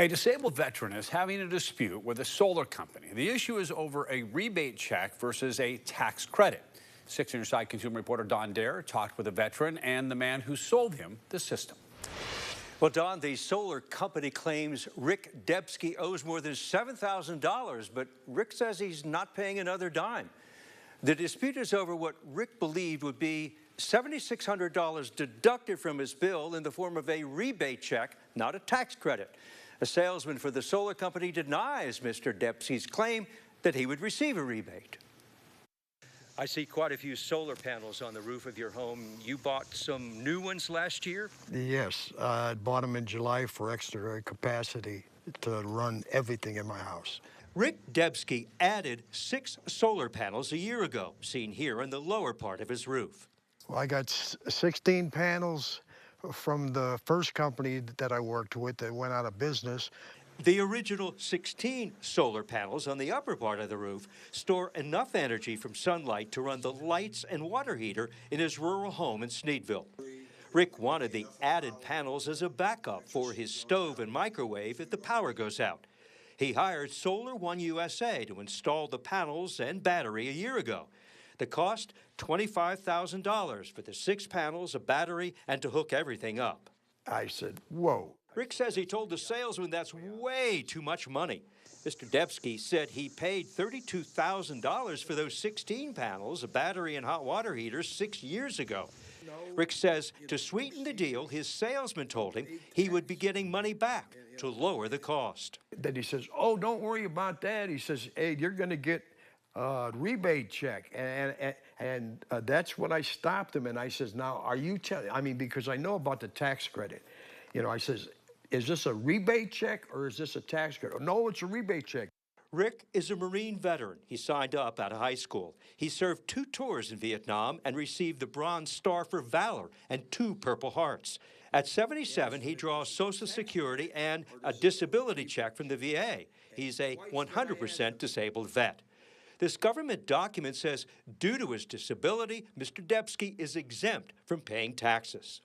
A disabled veteran is having a dispute with a solar company. The issue is over a rebate check versus a tax credit. 6 on your side consumer reporter Don Dare talked with a veteran and the man who sold him the system. Well, Don, the solar company claims Rick Debski owes more than $7,000, but Rick says he's not paying another dime. The dispute is over what Rick believed would be $7,600 deducted from his bill in the form of a rebate check, not a tax credit. A salesman for the solar company denies Mr. Debski's claim that he would receive a rebate. I see quite a few solar panels on the roof of your home. You bought some new ones last year? Yes, I bought them in July for extra capacity to run everything in my house. Rick Debski added 6 solar panels a year ago, seen here on the lower part of his roof. Well, I got 16 panels from the first company that I worked with that went out of business. The original 16 solar panels on the upper part of the roof store enough energy from sunlight to run the lights and water heater in his rural home in Sneedville. Rick wanted the added panels as a backup for his stove and microwave if the power goes out. He hired Solar One USA to install the panels and battery a year ago. The cost, $25,000 for the 6 panels, a battery, and to hook everything up. I said, whoa. Rick says he told the salesman that's way too much money. Mr. Debski said he paid $32,000 for those 16 panels, a battery and hot water heater 6 years ago. Rick says to sweeten the deal, his salesman told him he would be getting money back to lower the cost. Then he says, oh, don't worry about that. He says, hey, you're going to get a rebate check. And that's when I stopped him. And I says, now, are you telling, I mean, because I know about the tax credit. You know, I says, is this a rebate check or is this a tax credit? No, it's a rebate check. Rick is a Marine veteran. He signed up out of high school. He served 2 tours in Vietnam and received the Bronze Star for Valor and 2 Purple Hearts. At 77, he draws Social Security and a disability check from the VA. He's a 100% disabled vet. This government document says due to his disability, Mr. Debski is exempt from paying taxes.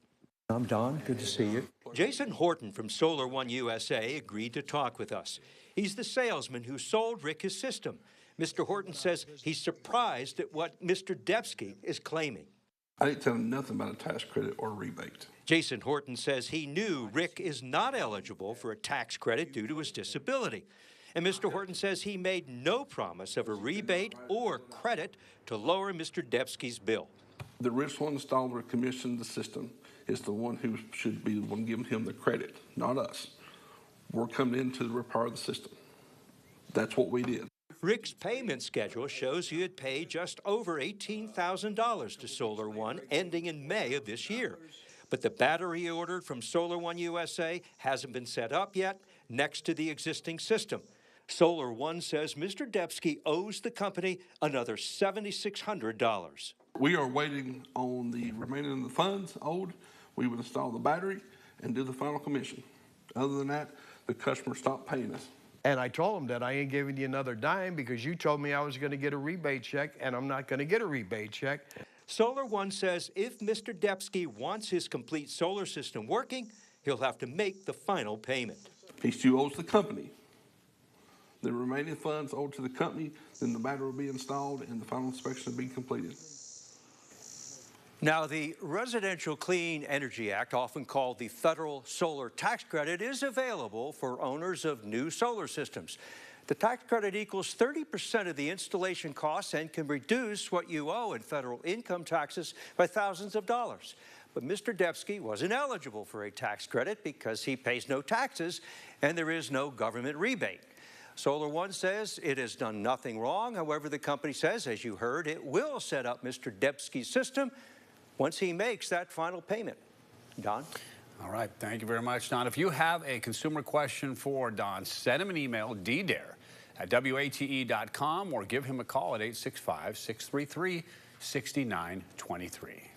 I'm Don. Good to see you. Jason Horton from Solar One USA agreed to talk with us. He's the salesman who sold Rick his system. Mr. Horton says he's surprised at what Mr. Debski is claiming. I didn't tell him nothing about a tax credit or a rebate. Jason Horton says he knew Rick is not eligible for a tax credit due to his disability. And Mr. Horton says he made no promise of a rebate or credit to lower Mr. Debski's bill. The original installer who commissioned the system is the one who should be the one giving him the credit, not us. We're coming in to repair the system. That's what we did. Rick's payment schedule shows he had paid just over $18,000 to Solar One, ending in May of this year. But the battery he ordered from Solar One USA hasn't been set up yet next to the existing system. Solar One says Mr. Debski owes the company another $7,600. We are waiting on the remaining of the funds owed. We would install the battery and do the final commission. Other than that, the customer stopped paying us. And I told him that I ain't giving you another dime because you told me I was going to get a rebate check, and I'm not going to get a rebate check. Solar One says if Mr. Debski wants his complete solar system working, he'll have to make the final payment. He still owes the company. The remaining funds owed to the company, then the battery will be installed and the final inspection will be completed. Now, the Residential Clean Energy Act, often called the Federal Solar Tax Credit, is available for owners of new solar systems. The tax credit equals 30% of the installation costs and can reduce what you owe in federal income taxes by thousands of dollars. But Mr. Debski wasn't eligible for a tax credit because he pays no taxes and there is no government rebate. Solar One says it has done nothing wrong. However, the company says, as you heard, it will set up Mr. Debski's system once he makes that final payment. Don? All right. Thank you very much, Don. If you have a consumer question for Don, send him an email, ddare@wate.com, or give him a call at 865-633-6923.